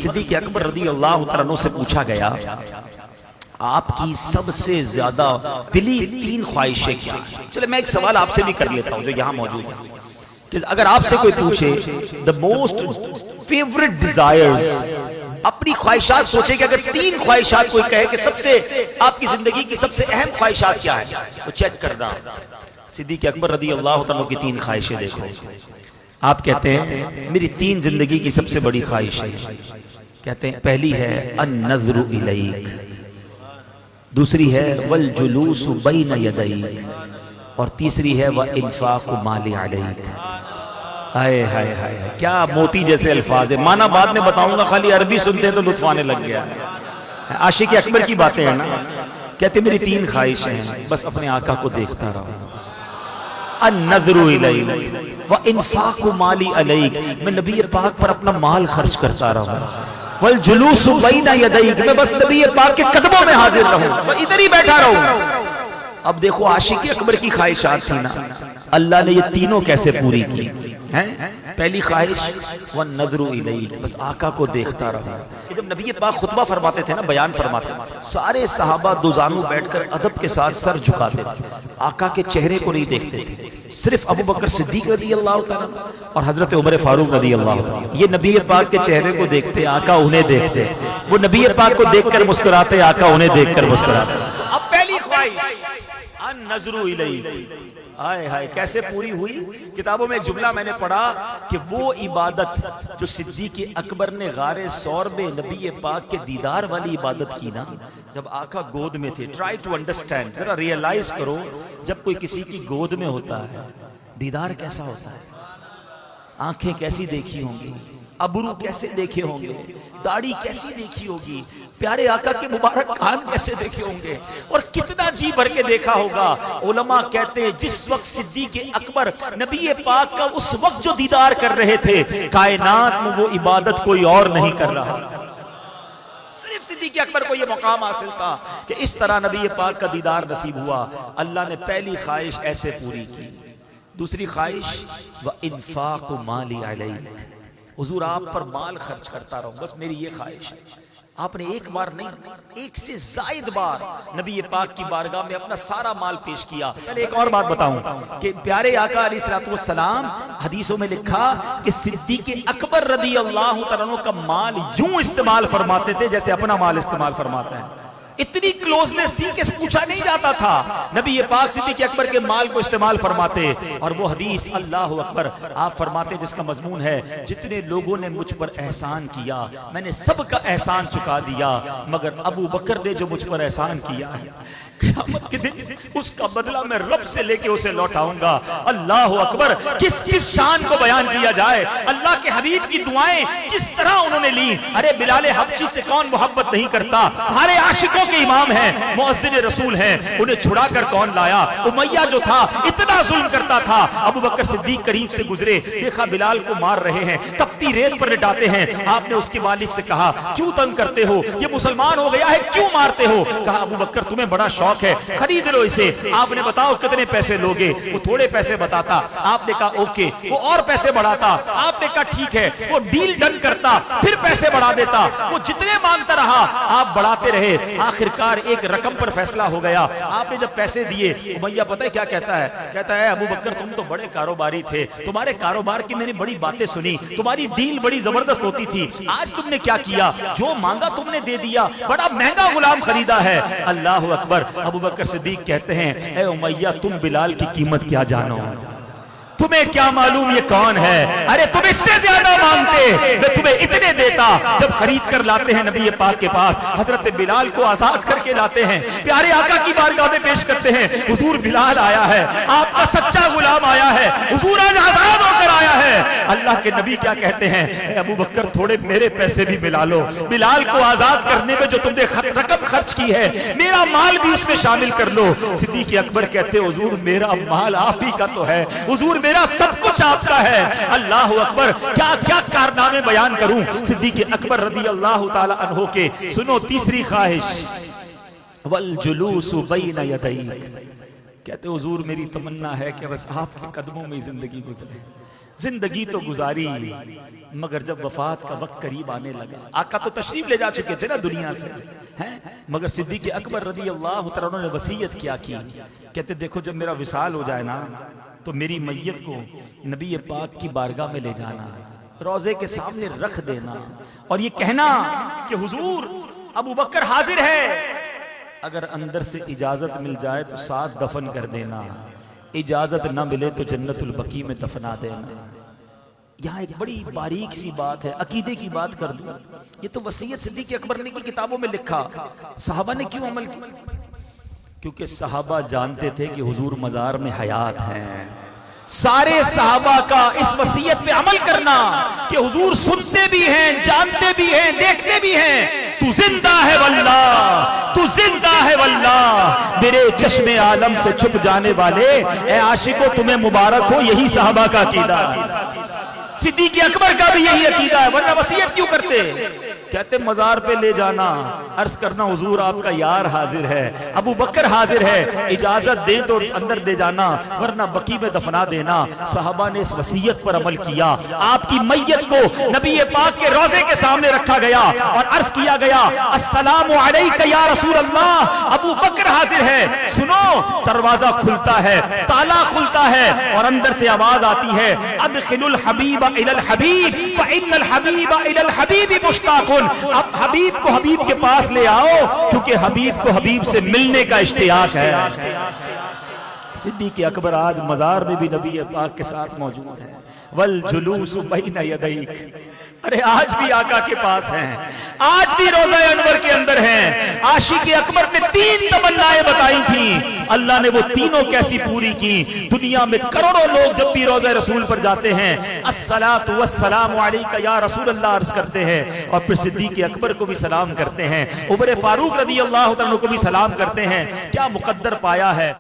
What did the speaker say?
صدیق اکبر رضی اللہ تعالیٰ عنہ سے پوچھا گیا آپ کی سب سے زیادہ دلی 3 خواہشیں کیا ہیں؟ چلے میں ایک سوال آپ سے بھی کر لیتا ہوں جو یہاں موجود ہے کہ اگر آپ سے کوئی پوچھے the most favorite desires، اپنی خواہشات سوچے کہ اگر 3 خواہشات کوئی کہے کہ سب سے آپ کی زندگی کی سب سے اہم خواہشات کیا ہے تو چیک کرنا صدیق اکبر رضی اللہ تعالیٰ کی 3 خواہشیں دیکھو. آپ کہتے ہیں میری 3 زندگی کی سب سے بڑی خواہش ہے. کہتے ہیں پہلی ہے النظر الیک، دوسری ہے والجلوس بین یدیک، اور تیسری ہے وانفاق مال علیک. ہائے ہائے ہائے کیا موتی جیسے الفاظ ہیں. معنی بعد میں بتاؤں گا، خالی عربی سنتے ہیں تو لطف آنے لگ گیا. عاشق اکبر کی باتیں ہیں نا. کہتے میری 3 خواہشیں ہیں، بس اپنے آقا کو دیکھتا رہا. النظر الیک وانفاق مالی علیک، میں نبی پاک پر اپنا مال خرچ کرتا رہا. والجلوس بین یدیک، میں بس نبی پاک کے قدموں میں حاضر رہوں، میں ادھر ہی بیٹھا رہوں. اب دیکھو عاشق اکبر کی خواہشات تھی نا، اللہ نے یہ تینوں کیسے پوری کی ہیں. پہلی خواہش والنظر الیک، بس آقا کو دیکھتا رہا. جب نبی پاک خطبہ فرماتے تھے نا، بیان فرماتے تھے، سارے صحابہ دو زانو بیٹھ کر ادب کے ساتھ سر جھکاتے تھے، آقا کے چہرے کو نہیں دیکھتے تھے. صرف ابو بکر صدیق رضی اللہ تعالیٰ اور حضرت عمر فاروق رضی اللہ تعالیٰ یہ نبی پاک کے چہرے کو دیکھتے، آقا انہیں دیکھتے. وہ نبی پاک کو دیکھ کر مسکراتے، آقا انہیں دیکھ کر مسکراتے. تو اب پہلی خواہش النظر الیک، آئے ہائے کیسے پوری ہوئی. کتابوں میں ایک جملہ میں نے پڑھا کہ وہ عبادت جو صدیق اکبر نے غار ثور میں نبی پاک کے دیدار والی عبادت کی نا، جب آقا گود میں تھے. ٹرائی ٹو انڈرسٹینڈ، ذرا ریئلائز کرو، جب کوئی کسی کی گود میں ہوتا ہے دیدار کیسا ہوتا ہے. آنکھیں کیسی دیکھی ہوں گی، ابرو کیسے دیکھے ہوں گے، داڑھی کیسی دیکھی ہوگی، پیارے آقا کے مبارک کان کیسے دیکھے ہوں گے، اور کتنا جی بھر کے دیکھا ہوگا. علماء کہتے ہیں جس وقت صدیق اکبر نبی پاک کا اس وقت جو دیدار کر رہے تھے، کائنات میں وہ عبادت کوئی اور نہیں کر رہا. صرف صدیق اکبر کو یہ مقام حاصل تھا کہ اس طرح نبی پاک کا دیدار نصیب ہوا. اللہ نے پہلی خواہش ایسے پوری کی. دوسری خواہش وانفاق مالی علیک، حضور آپ پر مال خرچ کرتا رہوں، بس میری یہ خواہش ہے. آپ نے ایک بار نہیں، 1 سے زائد بار نبی پاک کی بارگاہ میں اپنا سارا مال پیش کیا. پہلے ایک اور بات بتاؤں کہ پیارے آقا علیہ الصلوۃ والسلام حدیثوں میں لکھا کہ صدیق اکبر رضی اللہ تعالیٰ عنہ کا مال یوں استعمال فرماتے تھے جیسے اپنا مال استعمال فرماتے ہیں. اتنی کلوزنس تھی کہ پوچھا نہیں جاتا تھا. نبی پاک صدیق اکبر کے مال کو استعمال فرماتے. اور وہ حدیث اللہ اکبر آپ فرماتے جس کا مضمون ہے جتنے لوگوں نے مجھ پر احسان کیا میں نے سب کا احسان چکا دیا، مگر ابو بکر نے جو مجھ پر احسان کیا ہے قیامت کے دن اس کا بدلہ میں رب سے لے کے اسے لوٹاؤں گا. اللہ اکبر، کس کس شان کو بیان کیا جائے. اللہ کے حبیب کی دعائیں کس طرح انہوں نے لی. ارے بلال حبشی سے کون محبت نہیں کرتا، ہمارے عاشقوں کے امام ہیں، مؤذن رسول ہیں، انہیں چھڑا کر کون لایا. امیہ جو تھا اتنا ظلم کرتا تھا، ابو بکر صدیق قریب سے گزرے، دیکھا بلال کو مار رہے ہیں، تپتی ریت پر لٹاتے ہیں. آپ نے اس کے مالک سے کہا کیوں تنگ کرتے ہو، یہ مسلمان ہو گیا ہے کیوں مارتے ہو. کہا ابو بکر تمہیں بڑا شوق ہے، خرید لو اسے. آپ نے بتاؤ کتنے پیسے لوگے. وہ تھوڑے پیسے بتاتا، آپ نے کہا اوکے. وہ اور پیسے بڑھاتا، آپ نے کہا ٹھیک ہے. وہ ڈیل ڈن کرتا، پھر پیسے بڑھا دیتا. وہ جتنے مانگتا رہا آپ بڑھاتے رہے. آخرکار ایک رقم پر فیصلہ ہو گیا. آپ نے جب پیسے دیے، امیہ پتہ ہے کیا کہتا ہے؟ کہتا ہے ابو بکر تم تو بڑے کاروباری تھے، تمہارے کاروبار کی میں نے بڑی باتیں سنی، تمہاری ڈیل بڑی زبردست ہوتی تھی. آج تم نے کیا کیا؟ جو مانگا تم نے دے دیا، بڑا مہنگا غلام خریدا ہے. اللہ اکبر. ابو بکر صدیق کہتے ہیں اے امیہ تم بلال کی قیمت کیا جانو، تمہیں کیا معلوم یہ کون ہے. ارے تم اس سے زیادہ مانگتے، میں تمہیں اتنے دیتا. جب خرید کر لاتے ہیں نبی پاک کے پاس، حضرت بلال کو آزاد کر کے لاتے ہیں، پیارے آقا کی بارگاہ میں پیش کرتے ہیں. حضور بلال آیا ہے، آپ کا سچا غلام آیا ہے، حضور آج آزاد ہو کر آیا ہے. اللہ کے نبی کیا کہتے ہیں؟ اے ابو بکر تھوڑے میرے پیسے بھی ملا لو. بلال کو آزاد کرنے میں جو تم نے رقم خرچ کی ہے، میرا مال بھی اس میں شامل کر لو. صدیق اکبر کہتے ہیں حضور میرا مال آپ ہی کا تو ہے، حضور میرا سب کچھ آپ کا ہے. اللہ اکبر. کیا کیا کارنامے بیان کروں صدیق اکبر رضی اللہ تعالی عنہ کے. سنو تیسری خواہش والجلوس بین یدیک. کہتے حضور میری تمنا ہے کہ بس آپ کے قدموں میں زندگی گزرے. زندگی تو گزاری مگر جب وفات کا وقت قریب آنے لگا، آقا تو تشریف لے جا چکے تھے نا دنیا سے ہیں، مگر صدیق اکبر رضی اللہ تعالیٰ عنہ نے وصیت کیا کی، کہتے دیکھو جب میرا وصال ہو جائے نا تو میری میت کو نبی پاک کی بارگاہ میں لے جانا، روضے کے سامنے رکھ دینا اور یہ کہنا کہ حضور ابو بکر حاضر ہے، اگر اندر سے اجازت مل جائے تو ساتھ دفن کر دینا، اجازت نہ ملے تو جنت البقیع میں دفنا دینا۔ یہاں ایک بڑی باریک سی بات ہے، عقیدے کی بات کر دوں، یہ تو وصیت صدیق اکبر نے کی کتابوں میں لکھا، صحابہ نے کیوں عمل کیا؟ کیونکہ صحابہ جانتے تھے کہ حضور مزار میں حیات ہیں۔ سارے صحابہ کا اس وصیت پہ عمل کرنا کہ حضور سنتے بھی ہیں، جانتے بھی ہیں، دیکھتے بھی ہیں، تو زندہ ہے واللہ، تو زندہ ہے واللہ، میرے چشم عالم سے چھپ جانے والے اے عاشقو تمہیں مبارک ہو، یہی صحابہ کا عقیدہ ہے۔ صدیق اکبر کا بھی یہی عقیدہ ہے، ورنہ وصیت کیوں کرتے؟ کہتے مزار پہ لے جانا، عرض کرنا حضور آپ کا یار حاضر ہے، ابو بکر حاضر ہے، اجازت دیں تو اندر دے جانا ورنہ بقیع میں دفنا دینا۔ صحابہ نے اس وصیت پر عمل کیا، آپ کی میت کو نبی پاک کے روضے کے سامنے رکھا گیا اور عرض کیا گیا السلام علیک یا رسول اللہ، ابو بکر حاضر ہے۔ سنو، دروازہ کھلتا ہے، تالا کھلتا ہے اور اندر سے آواز آتی ہے ادخل الحبیب الی الحبیب فإن الحبیب الی الحبیب مشتاق۔ اب حبیب کو حبیب کے پاس لے آؤ کیونکہ حبیب کو حبیب سے ملنے کا اشتیاق ہے۔ صدیق اکبر آج مزار میں بھی نبی پاک کے ساتھ موجود ہے، والجلوس بین یدیک، ارے آج بھی آقا کے پاس ہیں، آج بھی روضہ انور کے اندر ہیں۔ عاشق اکبر نے 3 تمنائیں بتائی تھیں، اللہ نے وہ تینوں کیسی پوری کی۔ دنیا میں کروڑوں لوگ جب بھی روضہ رسول پر جاتے ہیں الصلاۃ والسلام علیک یا رسول اللہ عرض کرتے ہیں اور پھر صدیق اکبر کو بھی سلام کرتے ہیں، عمر فاروق رضی اللہ عنہ کو بھی سلام کرتے ہیں۔ کیا مقدر پایا ہے۔